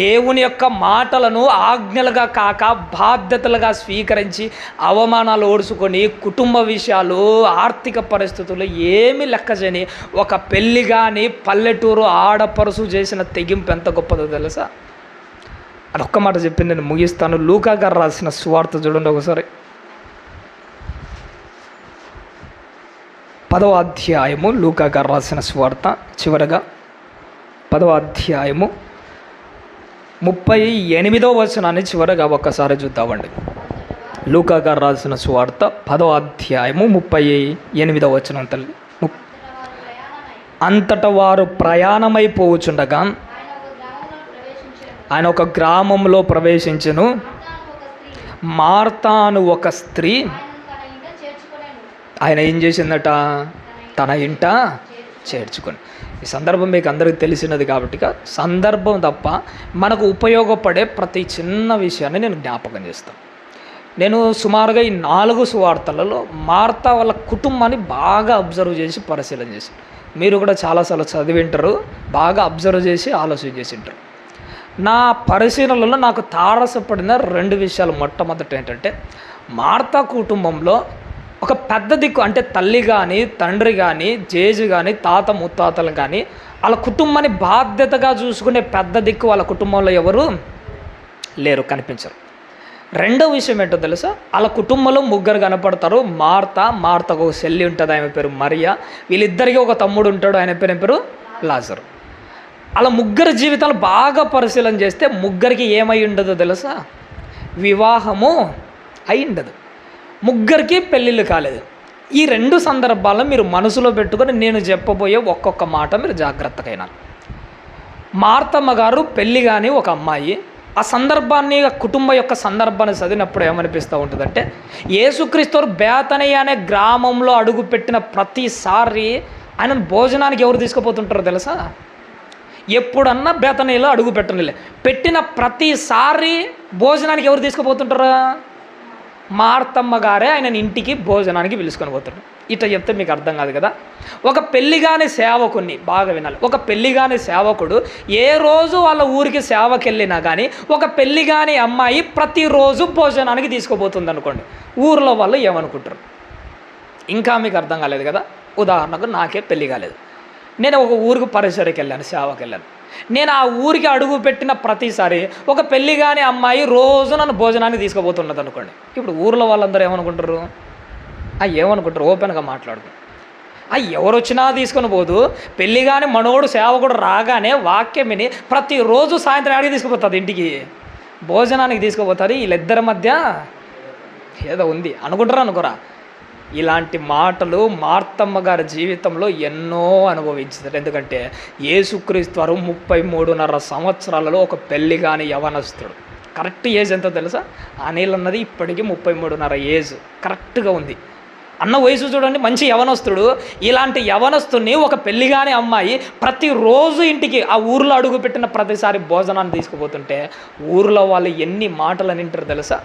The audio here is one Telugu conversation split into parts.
దేవుని యొక్క మాటలను ఆజ్ఞలుగా కాక బాధ్యతలుగా స్వీకరించి అవమానాలు ఓడ్చుకొని కుటుంబ విషయాలు, ఆర్థిక పరిస్థితులు ఏమీ లెక్క చేయని ఒక పెళ్ళి కానీ పల్లెటూరు ఆడపరుసు చేసిన తెగింపు ఎంత గొప్పదో తెలుసా? అదొక్క మాట చెప్పి నేను ముగిస్తాను. లూకా గారు రాసిన సువార్త చూడండి ఒకసారి. 10వ అధ్యాయము లూకా గారు రాసిన సువార్త చివరగా 10వ అధ్యాయము 38వ వచనాన్ని చివరగా ఒక్కసారి చూద్దామండి. లూకా గారు రాసిన సువార్త 10వ అధ్యాయము 38వ వచనం. తల్లి, అంతటా వారు ప్రయాణమైపోవచ్చుండగా ఆయన ఒక గ్రామంలో ప్రవేశించెను. మార్తా అను ఒక స్త్రీ ఆయన ఏం చేసిందట? తన ఇంట చేర్చుకొని. ఈ సందర్భం మీకు అందరికీ తెలిసినది కాబట్టి సందర్భం తప్ప మనకు ఉపయోగపడే ప్రతి చిన్న విషయాన్ని నేను జ్ఞాపకం చేస్తాను. నేను సుమారుగా ఈ 4 సువార్తలలో మార్తా వాళ్ళ కుటుంబాన్ని బాగా అబ్జర్వ్ చేసి పరిశీలన చేసి, మీరు కూడా చాలాసార్లు చదివింటారు, బాగా అబ్జర్వ్ చేసి ఆలోచన చేసి ఉంటారు. నా పరిశీలనలో నాకు తారసపడిన 2 విషయాలు. మొట్టమొదటి ఏంటంటే, మార్తా కుటుంబంలో ఒక పెద్ద దిక్కు అంటే తల్లి కానీ, తండ్రి కానీ, జేజు కానీ, తాత ముత్తాతలు కానీ వాళ్ళ కుటుంబాన్ని బాధ్యతగా చూసుకునే పెద్ద దిక్కు వాళ్ళ కుటుంబంలో ఎవరు లేరు, కనిపించరు. రెండో విషయం ఏంటో తెలుసా? వాళ్ళ కుటుంబంలో 3 కనపడతారు. మార్తకు ఒక చెల్లి ఉంటుంది, ఆమె పేరు మరియా. వీళ్ళిద్దరికీ ఒక తమ్ముడు ఉంటాడు, ఆయన పేరు లాజరు. అలా 3 జీవితాలు బాగా పరిశీలన చేస్తే 3కి ఏమై ఉండదో తెలుసా? వివాహము అయి ఉండదు. 3కి పెళ్ళిళ్ళు కాలేదు. ఈ 2 సందర్భాలను మీరు మనసులో పెట్టుకొని నేను చెప్పబోయే ఒక్కొక్క మాట మీరు జాగ్రత్తగా అయినా. మార్తమ్మ గారు పెళ్ళి కానీ ఒక అమ్మాయి. ఆ సందర్భాన్ని, కుటుంబం యొక్క సందర్భాన్ని చదివినప్పుడు ఏమనిపిస్తూ ఉంటుందంటే, యేసుక్రీస్తు బేతనియ అనే గ్రామంలో అడుగుపెట్టిన ప్రతిసారి ఆయన భోజనానికి ఎవరు తీసుకుపోతుంటారో తెలుసా? ఎప్పుడన్నా బేతనీలో అడుగు పెట్టనిలే, పెట్టిన ప్రతిసారి భోజనానికి ఎవరు తీసుకుపోతుంటారా? మార్తమ్మ గారే ఆయన ఇంటికి భోజనానికి పిలుచుకొని పోతారు. ఇట్లా చెప్తే మీకు అర్థం కాదు కదా. ఒక పెళ్ళిగాని సేవకుని బాగా వినాలి. ఒక పెళ్ళిగాని సేవకుడు ఏ రోజు వాళ్ళ ఊరికి సేవకి వెళ్ళినా కానీ ఒక పెళ్ళిగాని అమ్మాయి ప్రతిరోజు భోజనానికి తీసుకుపోతుంది అనుకోండి, ఊరిలో వాళ్ళు ఏమనుకుంటారు? ఇంకా మీకు అర్థం కాలేదు కదా. ఉదాహరణకు నాకే పెళ్ళి కాలేదు, నేను ఒక ఊరికి పరిసరకి వెళ్ళాను, సేవకి వెళ్ళాను. నేను ఆ ఊరికి అడుగు పెట్టిన ప్రతిసారి ఒక పెళ్ళి కాని అమ్మాయి రోజు నన్ను భోజనానికి తీసుకుపోతున్నది అనుకోండి. ఇప్పుడు ఊర్లో వాళ్ళందరూ ఏమనుకుంటారు? ఏమనుకుంటారు? ఓపెన్గా మాట్లాడుకుంటారు. ఎవరు వచ్చినా తీసుకొని పోదు, పెళ్ళి కానీ మనోడు సేవకుడు రాగానే వాక్యం విని ప్రతిరోజు సాయంత్రం ఆడికి తీసుకుపోతుంది, ఇంటికి భోజనానికి తీసుకుపోతుంది. వీళ్ళిద్దరి మధ్య ఏదో ఉంది అనుకుంటారా అనుకోరా? ఇలాంటి మాటలు మార్తమ్మ గారి జీవితంలో ఎన్నో అనుభవించారు. ఎందుకంటే యేసుక్రీస్తు వారు 33.5 సంవత్సరాలలో ఒక పెళ్ళి కాని యవనస్తుడు. కరెక్ట్ ఏజ్ ఎంతో తెలుసా? అనిల్ అన్నది ఇప్పటికీ 33.5 ఏజ్ కరెక్ట్గా ఉంది. అన్న వయసు చూడండి, మంచి యవనస్తుడు. ఇలాంటి యవనస్తుని ఒక పెళ్ళి కాని అమ్మాయి ప్రతిరోజు ఇంటికి ఆ ఊర్లో అడుగు పెట్టిన ప్రతిసారి భోజనాన్ని తీసుకుపోతుంటే ఊర్లో వాళ్ళు ఎన్ని మాటలు వింటారు తెలుసా?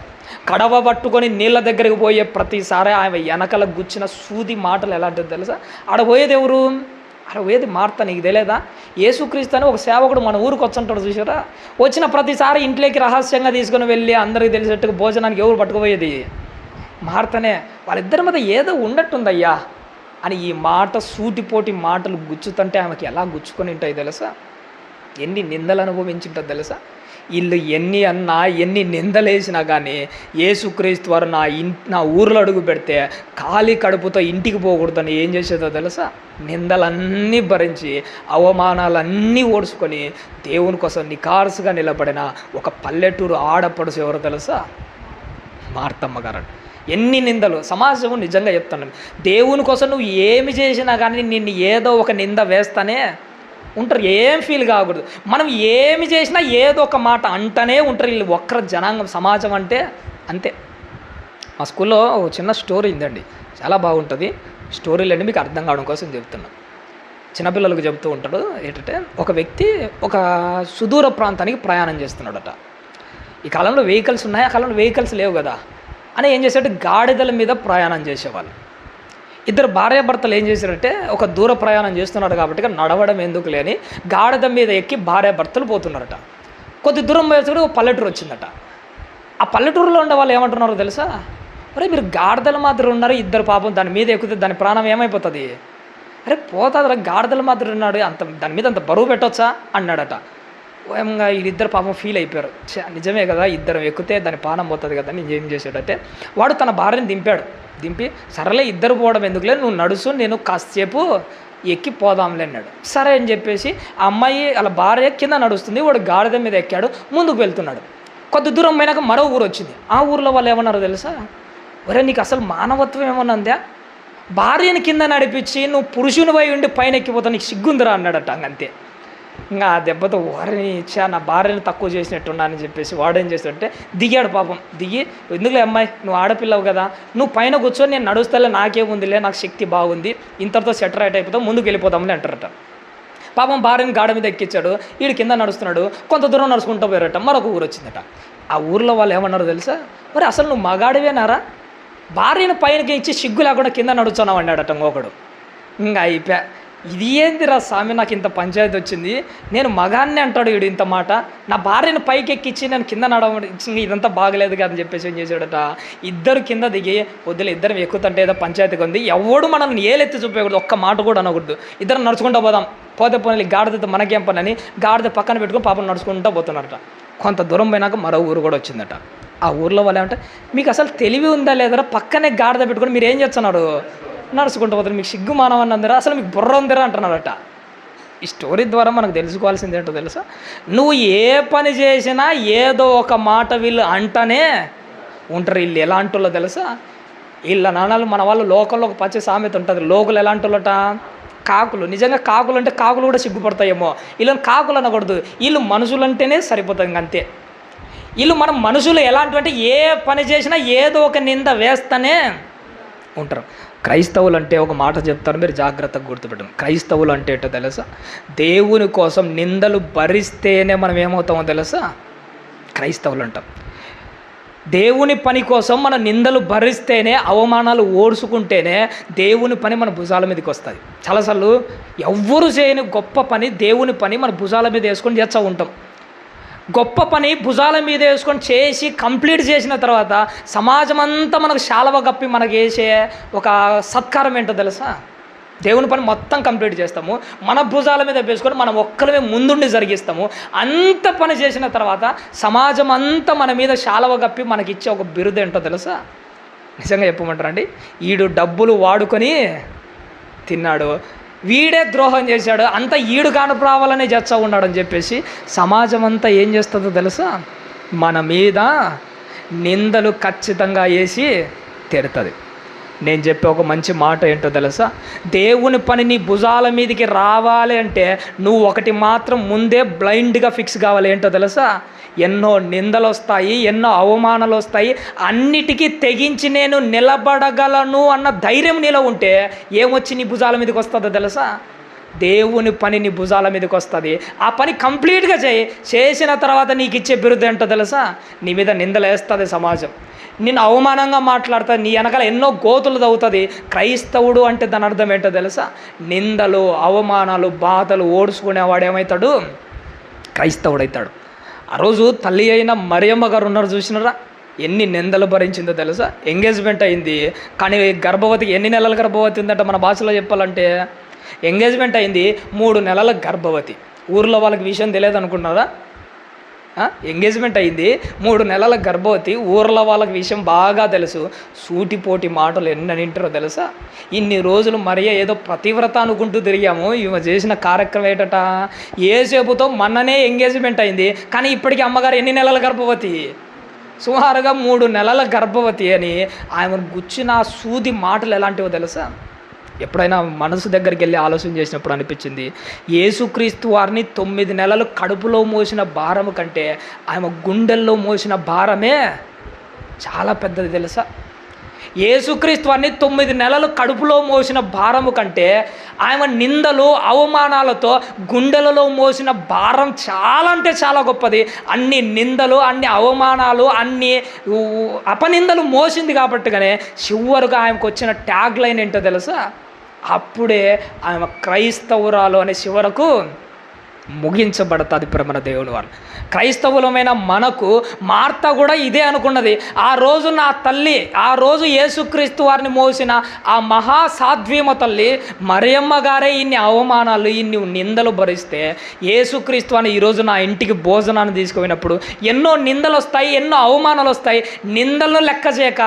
కడవ పట్టుకొని నీళ్ళ దగ్గరికి పోయే ప్రతిసారి ఆమె వెనకల గుచ్చిన సూది మాటలు ఎలాంటిది తెలుసా? ఆడ పోయేది ఎవరు? ఆడ పోయేది మార్త. నీకు తెలియదా? యేసుక్రీస్తు అని ఒక సేవకుడు మన ఊరికి వచ్చుంటాడు చూసారా? వచ్చిన ప్రతిసారి ఇంట్లోకి రహస్యంగా తీసుకొని వెళ్ళి అందరికీ తెలిసేట్టుగా భోజనానికి ఎవరు పట్టుకుపోయేది? మార్తనే. వాళ్ళిద్దరి మధ్య ఏదో ఉండట్టుందయ్యా అని ఈ మాట, సూటిపోటి మాటలు గుచ్చుతుంటే ఆమెకి ఎలా గుచ్చుకొని ఉంటాయి తెలుసా? ఎన్ని నిందలు అనుభవించుంటుంది తెలుసా? వీళ్ళు ఎన్ని అన్నా, ఎన్ని నిందలేసినా కానీ యేసుక్రీస్తు వారు నా ఊర్లో అడుగు పెడితే ఖాళీ కడుపుతో ఇంటికి పోకూడదని ఏం చేసేదో తెలుసా? నిందలన్నీ భరించి అవమానాలన్నీ ఓడ్చుకొని దేవుని కోసం నికార్సుగా నిలబడిన ఒక పల్లెటూరు ఆడపడుసు ఎవరో తెలుసా? మార్తమ్మ గారు. ఎన్ని నిందలు! సమాజం నిజంగా చెప్తాను, దేవుని కోసం నువ్వు ఏమి చేసినా కానీ నిన్ను ఏదో ఒక నింద వేస్తానే ఉంటారు. ఏం ఫీల్ కాకూడదు. మనం ఏమి చేసినా ఏదో ఒక మాట అంటనే ఉంటారు. వీళ్ళు ఒక్కర జనాంగం, సమాజం అంటే అంతే. మా స్కూల్లో ఒక చిన్న స్టోరీ ఉందండి, చాలా బాగుంటుంది. స్టోరీలన్నీ మీకు అర్థం కావడం కోసం చెప్తున్నా. చిన్నపిల్లలకు చెప్తూ ఉంటాడు. ఏంటంటే, ఒక వ్యక్తి ఒక సుదూర ప్రాంతానికి ప్రయాణం చేస్తున్నాడట. ఈ కాలంలో వెహికల్స్ ఉన్నాయి, ఆ కాలంలో వెహికల్స్ లేవు కదా అని ఏం చేశాడు, గాడిదల మీద ప్రయాణం చేసేవాళ్ళు. ఇద్దరు భార్యాభర్తలు ఏం చేశారంటే, ఒక దూర ప్రయాణం చేస్తున్నాడు కాబట్టి నడవడం ఎందుకు లేని గాడిద మీద ఎక్కి భార్యాభర్తలు పోతున్నారట. కొద్ది దూరం పోయేసరికి ఒక పల్లెటూరు వచ్చిందట. ఆ పల్లెటూరులో ఉండే వాళ్ళు ఏమంటున్నారో తెలుసా, అరే మీరు గాడిదల మాదిరి ఉన్నారు, ఇద్దరు పాపం దాని మీద ఎక్కితే దాని ప్రాణం ఏమైపోతుంది, అరే పోతుందిరా గాడిదల మాదిరి ఉన్నాడు, అంత దాని మీద అంత బరువు పెట్టొచ్చా అన్నాడట. ఓయంగా వీళ్ళిద్దరు పాపం ఫీల్ అయిపోయారు, నిజమే కదా ఇద్దరు ఎక్కితే దాని ప్రాణం పోతుంది కదా. నేను ఏం చేశాడంటే వాడు తన భార్యని దింపి సరేలే ఇద్దరు పోవడం ఎందుకులే, నువ్వు నడుసు, నేను కాసేపు ఎక్కి పోదాంలే అన్నాడు. సరే అని చెప్పేసి ఆ అమ్మాయి అలా భార్య కింద నడుస్తుంది, వాడు గాడిద మీద ఎక్కాడు, ముందుకు వెళ్తున్నాడు. కొద్ది దూరం పోయినాక మరో ఊరు వచ్చింది. ఆ ఊర్లో వాళ్ళు ఏమన్నారో తెలుసా, ఒరే నీకు అసలు మానవత్వం ఏమన్నా ఉందా, భార్యని కింద నడిపించి నువ్వు పురుషుని పోయి ఉండి పైన ఎక్కిపోతావు, నీకు సిగ్గుందిరా అన్నాడట. అంతే. ఇంకా ఆ దెబ్బతో వారిని ఇచ్చా నా భార్యని తక్కువ చేసినట్టున్నా అని చెప్పేసి వాడు ఏం చేస్తాడంటే దిగాడు. పాపం దిగి, ఎందుకులే అమ్మాయి నువ్వు ఆడపిల్లవు కదా, నువ్వు పైన కూర్చొని నేను నడుస్తాలే, నాకేముందిలే, నాకు శక్తి బాగుంది, ఇంతటితో సెటర్ రైట్ అయిపోతాం, ముందుకు వెళ్ళిపోతామని అంటారట. పాపం భార్యని గాడ మీద ఎక్కించాడు, వీడు కింద నడుస్తున్నాడు. కొంత దూరం నడుచుకుంటూ పోయారట, మరొక ఊరు వచ్చిందట. ఆ ఊర్లో వాళ్ళు ఏమన్నారో తెలుసా, మరి అసలు నువ్వు మగాడివేనారా, భార్యను పైనకి ఇచ్చి సిగ్గు లేకుండా కింద నడుచున్నావు అన్నాడట ఇంకొకడు. ఇంకా అయిపోయా, ఇది ఏందిరా స్వామి, నాకు ఇంత పంచాయతీ వచ్చింది, నేను మగాన్ని అంటాడు వీడు ఇంత మాట, నా భార్యను పైకి ఎక్కించి నేను కింద నడవచ్చి ఇదంతా బాగలేదు కదా అని చెప్పేసి ఏం చేశాడట, ఇద్దరు కింద దిగి వద్దులే ఇద్దరు ఎక్కుతుంటే ఏదో పంచాయతీగా ఉంది, ఎవడు మనల్ని ఏలెత్తి చూపేయకూడదు, ఒక్క మాట కూడా అనకూడదు, ఇద్దరు నడుచుకుంటూ పోదాం, పోతే పోనీ గాడిదతో మనకేం పని అని గాడిద పక్కన పెట్టుకుని పాపం నడుచుకుంటూ పోతున్నారట. కొంత దూరం పోయినాక మరో ఊరు కూడా వచ్చిందట. ఆ ఊర్లో వాళ్ళు ఏమంటే మీకు అసలు తెలివి ఉందా లేదరా, పక్కనే గాడిద పెట్టుకుని మీరు ఏం చేస్తున్నారు, నడుచుకుంటూ పోతారు, మీకు సిగ్గు మానవని అందరా, అసలు మీకు బుర్ర ఉందిరా అంటున్నారట. ఈ స్టోరీ ద్వారా మనకు తెలుసుకోవాల్సింది ఏంటో తెలుసా, నువ్వు ఏ పని చేసినా ఏదో ఒక మాట వీళ్ళు అంటనే ఉంటారు. వీళ్ళు ఎలాంటి వాళ్ళో తెలుసా, వీళ్ళ నాన్నలు మన వాళ్ళు లోకల్లో ఒక పచ్చి సామెత ఉంటుంది, లోకలు ఎలాంటి వాళ్ళట, కాకులు. నిజంగా కాకులు అంటే కాకులు కూడా సిగ్గుపడతాయేమో, వీళ్ళని కాకులు అనకూడదు, వీళ్ళు మనుషులు అంటేనే సరిపోతుంది అంతే. వీళ్ళు మనం మనుషులు ఎలాంటి అంటే ఏ పని చేసినా ఏదో ఒక నింద వేస్తూనే ఉంటారు. క్రైస్తవులు అంటే ఒక మాట చెప్తారు, మీరు జాగ్రత్తగా గుర్తుపెట్టండి. క్రైస్తవులు అంటే ఏంటో తెలుసా, దేవుని కోసం నిందలు భరిస్తేనే మనం ఏమవుతామో తెలుసా, క్రైస్తవులు అంటాం. దేవుని పని కోసం మన నిందలు భరిస్తేనే, అవమానాలు ఓడ్చుకుంటేనే దేవుని పని మన భుజాల మీదకి వస్తుంది. చాలాసార్లు ఎవ్వరు చేయని గొప్ప పని, దేవుని పని మన భుజాల మీద వేసుకొని చేస్తూ ఉంటాం. గొప్ప పని భుజాల మీద వేసుకొని చేసి కంప్లీట్ చేసిన తర్వాత సమాజం అంతా మనకు శాలవ కప్పి మనకు వేసే ఒక సత్కారం ఏంటో తెలుసా, దేవుని పని మొత్తం కంప్లీట్ చేస్తాము, మన భుజాల మీద వేసుకొని మనం ఒక్కరిమే ముందుండి జరిగిస్తాము. అంత పని చేసిన తర్వాత సమాజం అంతా మన మీద శాలవ కప్పి మనకిచ్చే ఒక బిరుదు ఏంటో తెలుసా, నిజంగా చెప్పమంటారండి, ఈడు డబ్బులు వాడుకొని తిన్నాడు, వీడే ద్రోహం చేశాడు, అంతా ఈడు కానప్రావాలనే చేస్తూ ఉన్నాడని చెప్పేసి సమాజం అంతా ఏం చేస్తుందో తెలుసా, మన మీద నిందలు ఖచ్చితంగా వేసి తిడుతుంది. నేను చెప్పే ఒక మంచి మాట ఏంటో తెలుసా, దేవుని పని నీ భుజాల మీదకి రావాలి అంటే నువ్వు ఒకటి మాత్రం ముందే బ్లైండ్గా ఫిక్స్ కావాలి. ఏంటో తెలుసా, ఎన్నో నిందలు వస్తాయి, ఎన్నో అవమానాలు వస్తాయి, అన్నిటికీ తెగించి నేను నిలబడగలను అన్న ధైర్యం నీలో ఉంటే ఏమొచ్చి నీ భుజాల మీదకి వస్తుందో తెలుసా, దేవుని పని నీ భుజాల మీదకి వస్తుంది. ఆ పని కంప్లీట్గా చేసిన తర్వాత నీకు ఇచ్చే బిరుదు ఏంటో తెలుసా, నీ మీద నిందలు వేస్తుంది సమాజం, నిన్ను అవమానంగా మాట్లాడుతుంది, నీ వెనకాల ఎన్నో గోతులు తవ్వుతుంది. క్రైస్తవుడు అంటే దాని అర్థం ఏంటో తెలుసా, నిందలు అవమానాలు బాధలు ఓడ్చుకునేవాడు ఏమవుతాడు, క్రైస్తవుడు అవుతాడు. ఆ రోజు తల్లి అయిన మరియమ్మ గారు ఉన్నారు చూసినారా, ఎన్ని నిందలు భరించిందో తెలుసా. ఎంగేజ్మెంట్ అయింది, కానీ గర్భవతికి ఎన్ని నెలల గర్భవతి ఉందంటే మన భాషలో చెప్పాలంటే, ఎంగేజ్మెంట్ అయింది 3 నెలల గర్భవతి. ఊర్లో వాళ్ళకి విషయం తెలియదు అనుకున్నారా, ఎంగేజ్మెంట్ అయింది 3 నెలల గర్భవతి, ఊర్లో వాళ్ళకి విషయం బాగా తెలుసు. సూటిపోటి మాటలు ఎన్ని వింటారో తెలుసా. ఇన్ని రోజులు మరియ ఏదో పతివ్రత అనుకుంటూ తిరిగాము, ఈమె చేసిన కార్యక్రమం ఏంటట, ఏసేపుతో మొన్ననే ఎంగేజ్మెంట్ అయింది, కానీ ఇప్పటికీ అమ్మగారు ఎన్ని నెలల గర్భవతి, సుమారుగా 3 నెలల గర్భవతి అని ఆమెను గుచ్చిన సూది మాటలు ఎలాంటివో తెలుసా. ఎప్పుడైనా మనసు దగ్గరికి వెళ్ళి ఆలోచన చేసినప్పుడు అనిపించింది, యేసుక్రీస్తు వారిని 9 నెలలు కడుపులో మోసిన భారము కంటే ఆమె గుండెల్లో మోసిన భారమే చాలా పెద్దది తెలుసా. యేసుక్రీస్తు వారిని 9 నెలలు కడుపులో మోసిన భారము కంటే ఆమె నిందలు అవమానాలతో గుండెలలో మోసిన భారం చాలా అంటే చాలా గొప్పది. అన్ని నిందలు, అన్ని అవమానాలు, అన్ని అపనిందలు మోసింది కాబట్టిగానే చివరికి ఆమెకు వచ్చిన ట్యాగ్ లైన్ ఏంటో తెలుసా, అప్పుడే ఆమె క్రైస్తవురాలు అనే చివరకు ముగించబడుతుంది మన దేవుని వాళ్ళు. క్రైస్తవులమైన మనకు మార్త కూడా ఇదే అనుకున్నది. ఆ రోజు నా తల్లి, ఆ రోజు యేసుక్రీస్తు వారిని మోసిన ఆ మహాసాధ్వీమ తల్లి మరియమ్మ గారే ఇన్ని అవమానాలు, ఇన్ని నిందలు భరిస్తే యేసుక్రీస్తు అని ఈరోజు నా ఇంటికి భోజనాన్ని తీసుకుపోయినప్పుడు ఎన్నో నిందలు వస్తాయి, ఎన్నో అవమానాలు వస్తాయి. నిందలను లెక్క చేయక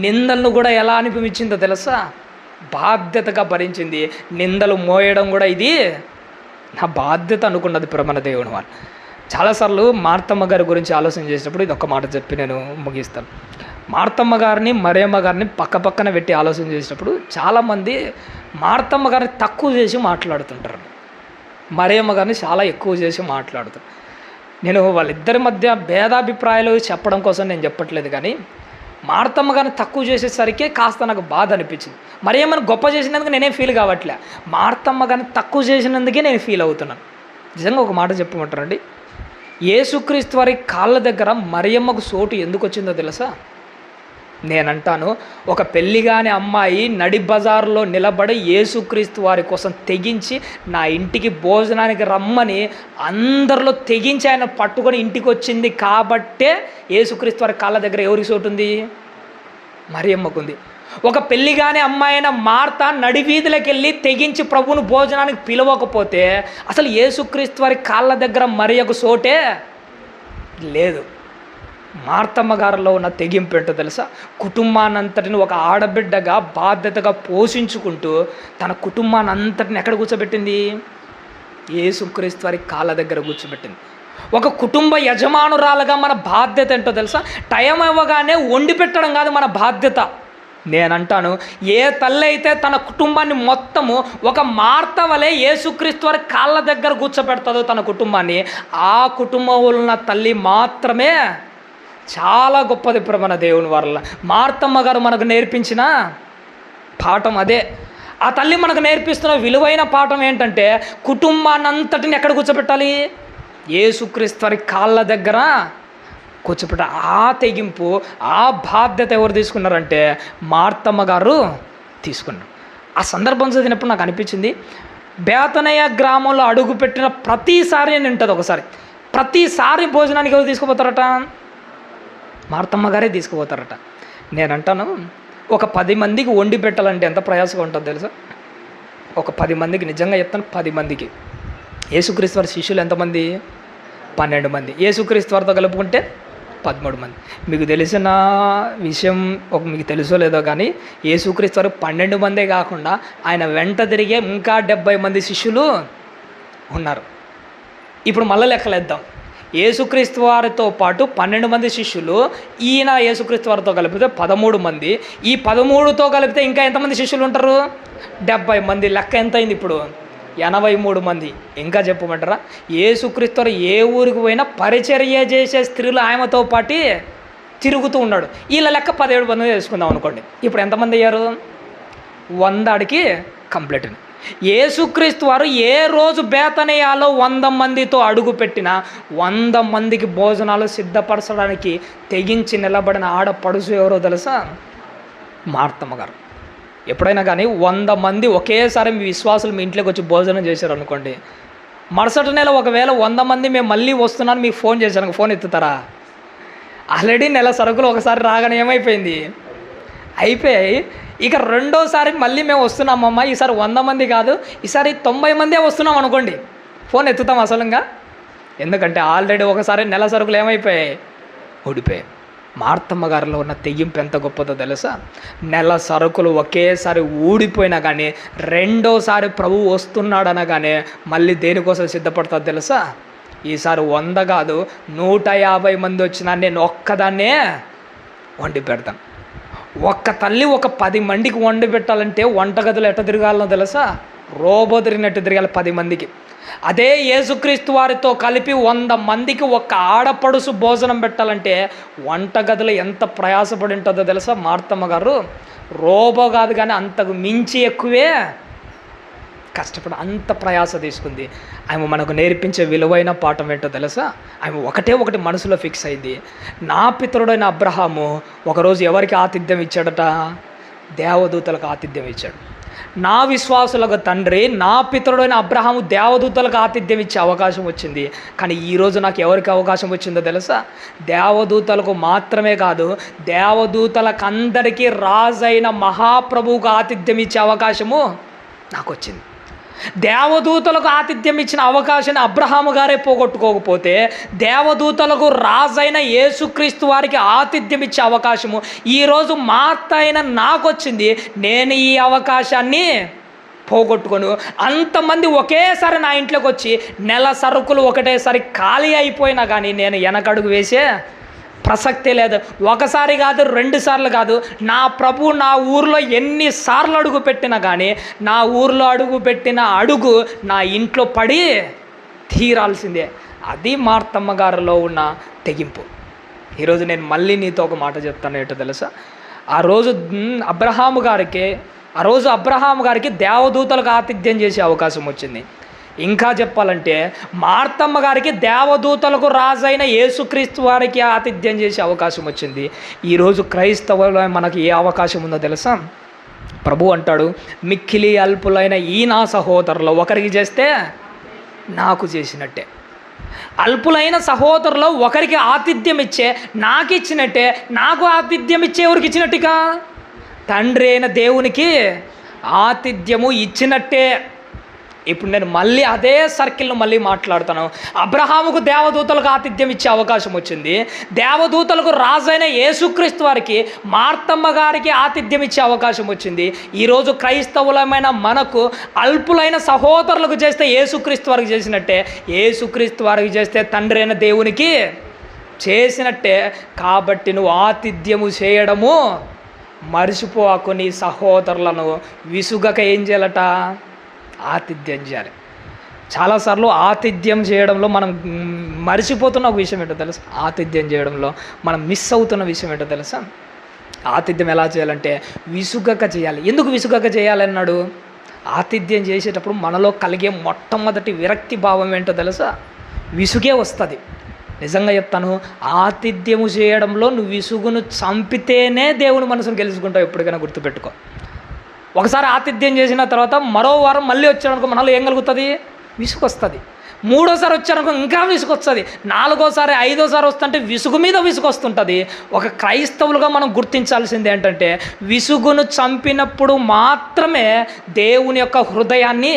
నిందలను కూడా ఎలా అనిపించిందో తెలుసా? బాధ్యతగా భరించింది. నిందలు మోయడం కూడా ఇది నా బాధ్యత అనుకున్నది మన దేవుని వాళ్ళు. చాలాసార్లు మార్తమ్మ గారి గురించి ఆలోచన చేసినప్పుడు ఇది ఒక మాట చెప్పి నేను ముగిస్తాను. మార్తమ్మ గారిని మరియమ్మ గారిని పక్కన పెట్టి ఆలోచన చేసినప్పుడు చాలామంది మార్తమ్మ గారిని తక్కువ చేసి మాట్లాడుతుంటారు, మరియమ్మ గారిని చాలా ఎక్కువ చేసి మాట్లాడుతారు. నేను వాళ్ళిద్దరి మధ్య భేదాభిప్రాయాలు చెప్పడం కోసం నేను చెప్పట్లేదు, కానీ మార్తమ్మ గారిని తక్కువ చేసేసరికి కాస్త నాకు బాధ అనిపించింది. మరియమ్మని గొప్ప చేసినందుకు నేనేం ఫీల్ కావట్లే, మార్తమ్మ గారిని తక్కువ చేసినందుకే నేను ఫీల్ అవుతున్నాను. నిజంగా ఒక మాట చెప్పమంటారండి, యేసుక్రీస్తు వారి కాళ్ళ దగ్గర మరియమ్మకు సోటు ఎందుకు వచ్చిందో తెలుసా? నేనంటాను, ఒక పెళ్ళిగాని అమ్మాయి నడి బజారులో నిలబడి యేసుక్రీస్తు వారి కోసం తెగించి నా ఇంటికి భోజనానికి రమ్మని అందరిలో తెగించి ఆయన పట్టుకొని ఇంటికి వచ్చింది కాబట్టే యేసుక్రీస్తు వారి కాళ్ళ దగ్గర ఎవరికి చోటు ఉంది? మరియమ్మకుంది. ఒక పెళ్ళిగాని అమ్మాయి అయిన మార్త నడి వీధులకు వెళ్ళి తెగించి ప్రభువును భోజనానికి పిలవకపోతే అసలు యేసుక్రీస్తు వారి కాళ్ళ దగ్గర మరియకు చోటే లేదు. మార్తమ్మ గారిలో ఉన్న తెగింపు ఏంటో తెలుసా? కుటుంబాన్నంతటిని ఒక ఆడబిడ్డగా బాధ్యతగా పోషించుకుంటూ తన కుటుంబాన్ని అంతటిని ఎక్కడ కూర్చోబెట్టింది? యేసుక్రీస్తు వారి కాళ్ళ దగ్గర కూర్చోబెట్టింది. ఒక కుటుంబ యజమానురాలుగా మన బాధ్యత ఏంటో తెలుసా? టైం ఇవ్వగానే వండి పెట్టడం కాదు మన బాధ్యత. నేనంటాను, ఏ తల్లి అయితే తన కుటుంబాన్ని మొత్తము ఒక మార్త వలె యేసుక్రీస్తు వారి కాళ్ళ దగ్గర కూర్చోబెడతాదో తన కుటుంబాన్ని, ఆ కుటుంబంలో ఉన్న తల్లి మాత్రమే చాలా గొప్పది మన దేవుని వల్ల. మార్తమ్మ గారు మనకు నేర్పించిన పాఠం అదే. ఆ తల్లి మనకు నేర్పిస్తున్న విలువైన పాఠం ఏంటంటే కుటుంబాన్ని అంతటిని ఎక్కడ కూర్చోబెట్టాలి? యేసుక్రీస్తు వారి కాళ్ళ దగ్గర కూర్చోబెట్టాలి. ఆ తెగింపు, ఆ బాధ్యత ఎవరు తీసుకున్నారంటే మార్తమ్మ గారు తీసుకున్నారు. ఆ సందర్భం చదివినప్పుడు నాకు అనిపించింది, బేతనయ్య గ్రామంలో అడుగుపెట్టిన ప్రతిసారి నేను ఉంటుంది ఒకసారి, ప్రతిసారి భోజనానికి ఎవరు తీసుకుపోతారట? మార్తమ్మ గారే తీసుకుపోతారట. నేనంటాను, ఒక 10 మందికి వండి పెట్టాలంటే ఎంత ప్రయాసంగా ఉంటుందో తెలుసా? ఒక 10 మందికి, నిజంగా చెప్తాను, 10 మందికి. యేసుక్రీస్తు వారి శిష్యులు ఎంతమంది? 12 మంది. యేసుక్రీస్తు వారితో కలుపుకుంటే 13 మంది. మీకు తెలిసిన విషయం మీకు తెలుసో లేదో కానీ యేసుక్రీస్తు వారు 12 మందే కాకుండా ఆయన వెంట తిరిగే ఇంకా 70 మంది శిష్యులు ఉన్నారు. ఇప్పుడు మళ్ళీ లెక్కలేద్దాం. యేసుక్రీస్తు వారితో పాటు 12 మంది శిష్యులు, ఈయన యేసుక్రీస్తు వారితో కలిపితే 13 మంది. ఈ 13తో కలిపితే ఇంకా ఎంతమంది శిష్యులు ఉంటారు? 70 మంది. లెక్క ఎంత అయింది ఇప్పుడు? 83 మంది. ఇంకా చెప్పమంటారా? యేసుక్రీస్తు వారు ఏ ఊరికి పోయినా పరిచర్య చేసే స్త్రీలు ఆయనతో పాటు తిరుగుతూ ఉన్నాడు. వీళ్ళ లెక్క 17 మంది వేసుకుందాం అనుకోండి. ఇప్పుడు ఎంతమంది అయ్యారు? 100 ఆడికి కంప్లీట్. యేసుక్రీస్తు వారు ఏ రోజు బేతనియాలో 100 మందితో అడుగు పెట్టినా 100 మందికి భోజనాలు సిద్ధపరచడానికి తెగించి నిలబడిన ఆడపడుసు ఎవరో తెలుసా? మార్తమ్మ గారు. ఎప్పుడైనా కానీ 100 మంది ఒకేసారి మీ విశ్వాసులు మీ ఇంట్లోకి వచ్చి భోజనం చేశారు అనుకోండి, మరుసటి నెల ఒకవేళ 100 మంది మేము మళ్ళీ వస్తున్నాను మీకు ఫోన్ చేశాను, ఫోన్ ఎత్తుతారా? ఆల్రెడీ నెల సరుకులు ఒకసారి రాగానే ఏమైపోయింది? అయిపోయాయి. ఇక రెండోసారి మళ్ళీ మేము వస్తున్నామమ్మా, ఈసారి 100 మంది కాదు, ఈసారి 90 మందే వస్తున్నాం అనుకోండి, ఫోన్ ఎత్తుతాం అసలుగా. ఎందుకంటే ఆల్రెడీ ఒకసారి నెల సరుకులు ఏమైపోయాయి? ఊడిపోయాయి. మార్తమ్మ గారిలో ఉన్న తెగింపు ఎంత గొప్పదో తెలుసా? నెల సరుకులు ఒకేసారి ఊడిపోయినా కానీ రెండోసారి ప్రభువు వస్తున్నాడు అనగానే మళ్ళీ దేనికోసం సిద్ధపడతాదో తెలుసా? ఈసారి 100 కాదు 150 మంది వచ్చినా నేను ఒక్కదాన్నే వండి పెడతాను. ఒక్క తల్లి ఒక 10 మందికి వండి పెట్టాలంటే వంటగదులు ఎట్ట తిరగాలనో తెలుసా? రోబో తిరిగినట్టు తిరగాలి 10 మందికి. అదే యేసుక్రీస్తు వారితో కలిపి 100 మందికి ఒక్క ఆడపడుసు భోజనం పెట్టాలంటే వంటగదులు ఎంత ప్రయాసపడి ఉంటుందో తెలుసా? మార్తమ్మ గారు రోబో కాదు కానీ అంతకు మించి ఎక్కువే కష్టపడి అంత ప్రయాస తీసుకుంది. ఆమె మనకు నేర్పించే విలువైన పాఠం ఏంటో తెలుసా? ఆమె ఒకటి మనసులో ఫిక్స్ అయింది. నా పితరుడైన అబ్రహాము ఒకరోజు ఎవరికి ఆతిథ్యం ఇచ్చాడట? దేవదూతలకు ఆతిథ్యం ఇచ్చాడు. నా విశ్వాసులకు తండ్రి, నా పితరుడైన అబ్రహాము దేవదూతలకు ఆతిథ్యం ఇచ్చే అవకాశం వచ్చింది. కానీ ఈరోజు నాకు ఎవరికి అవకాశం వచ్చిందో తెలుసా? దేవదూతలకు మాత్రమే కాదు, దేవదూతలకు అందరికీ రాజైన మహాప్రభువుకు ఆతిథ్యం ఇచ్చే అవకాశము నాకు వచ్చింది. దేవదూతలకు ఆతిథ్యం ఇచ్చిన అవకాశాన్ని అబ్రహాము గారే పోగొట్టుకోకపోతే, దేవదూతలకు రాజైన యేసుక్రీస్తు వారికి ఆతిథ్యం ఇచ్చే అవకాశము ఈరోజు మార్త అయిన నాకు వచ్చింది. నేను ఈ అవకాశాన్ని పోగొట్టుకోను. అంతమంది ఒకేసారి నా ఇంట్లోకి వచ్చి నెల సరుకులు ఒకటేసారి ఖాళీ అయిపోయినా కానీ నేను వెనకడుగు వేసే ప్రసక్తే లేదు. ఒకసారి కాదు, 2 సార్లు కాదు, నా ప్రభు నా ఊరిలో ఎన్నిసార్లు అడుగు పెట్టినా కానీ నా ఊరిలో అడుగు పెట్టిన అడుగు నా ఇంట్లో పడి తీరాల్సిందే. అది మార్తమ్మ గారిలో ఉన్న తెగింపు. ఈరోజు నేను మళ్ళీ నీతో ఒక మాట చెప్తాను. ఏంటో తెలుసా? ఆ రోజు అబ్రహాము గారికి దేవదూతలకు ఆతిథ్యం చేసే అవకాశం వచ్చింది. ఇంకా చెప్పాలంటే మార్తమ్మ గారికి దేవదూతలకు రాజైన యేసుక్రీస్తు వారికి ఆతిథ్యం చేసే అవకాశం వచ్చింది. ఈరోజు క్రైస్తవులో మనకి ఏ అవకాశం ఉందో తెలుసా? ప్రభు అంటాడు, మిక్కిలి అల్పులైన ఈ నా సహోదరులు ఒకరికి చేస్తే నాకు చేసినట్టే. అల్పులైన సహోదరులు ఒకరికి ఆతిథ్యం ఇచ్చే నాకు ఇచ్చినట్టే. నాకు ఆతిథ్యం ఇచ్చే ఎవరికి ఇచ్చినట్టుగా? తండ్రి అయిన దేవునికి ఆతిథ్యము ఇచ్చినట్టే. ఇప్పుడు నేను మళ్ళీ అదే సర్కిల్ను మళ్ళీ మాట్లాడుతాను. అబ్రహాముకు దేవదూతలకు ఆతిథ్యం ఇచ్చే అవకాశం వచ్చింది. దేవదూతలకు రాజైన యేసుక్రీస్తు వారికి, మార్తమ్మ గారికి ఆతిథ్యం ఇచ్చే అవకాశం వచ్చింది. ఈరోజు క్రైస్తవులమైన మనకు అల్పులైన సహోదరులకు చేస్తే యేసుక్రీస్తు వారికి చేసినట్టే, యేసుక్రీస్తు వారికి చేస్తే తండ్రి అయిన దేవునికి చేసినట్టే. కాబట్టి నువ్వు ఆతిథ్యము చేయడము మర్చిపోకు. నీ సహోదరులను విసుగక ఏం చేయాలట? ఆతిథ్యం చేయాలి. చాలాసార్లు ఆతిథ్యం చేయడంలో మనం మర్చిపోతున్న ఒక విషయం ఏంటో తెలుసా? ఆతిథ్యం చేయడంలో మనం మిస్ అవుతున్న విషయం ఏంటో తెలుసా? ఆతిథ్యం ఎలా చేయాలంటే విసుగక చేయాలి. ఎందుకు విసుగక చేయాలన్నాడు? ఆతిథ్యం చేసేటప్పుడు మనలో కలిగే మొట్టమొదటి విరక్తి భావం ఏంటో తెలుసా? విసుగే వస్తుంది. నిజంగా చెప్తాను, ఆతిథ్యము చేయడంలో నువ్వు విసుగును చంపితేనే దేవుని మనసును గెలుచుకుంటావు. ఎప్పటికైనా గుర్తుపెట్టుకో. ఒకసారి ఆతిథ్యం చేసిన తర్వాత మరో వారం మళ్ళీ వచ్చాడనుకో మనలో ఏం కలుగుతుంది? విసుగు వస్తుంది. 3ఓసారి వచ్చారనుకో ఇంకా విసుగు వస్తుంది. 4ఓసారి 5ఓసారి వస్తుంటే విసుగు మీద విసుగు వస్తుంటుంది. ఒక క్రైస్తవులుగా మనం గుర్తించాల్సింది ఏంటంటే విసుగును చంపినప్పుడు మాత్రమే దేవుని యొక్క హృదయాన్ని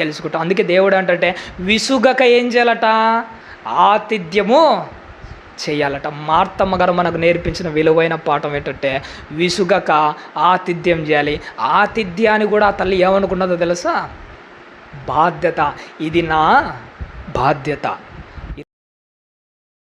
గెలుచుకుంటాం. అందుకే దేవుడు ఏంటంటే విసుగక ఏం చేయాలట? ఆతిథ్యము చేయాలట. మార్తమ్మ గారు మనకు నేర్పించిన విలువైన పాఠం ఏంటంటే విసుగక ఆతిథ్యం చేయాలి. ఆతిథ్యాన్ని కూడా తల్లి ఏమనుకున్నదో తెలుసా? బాధ్యత. ఇది నా బాధ్యత.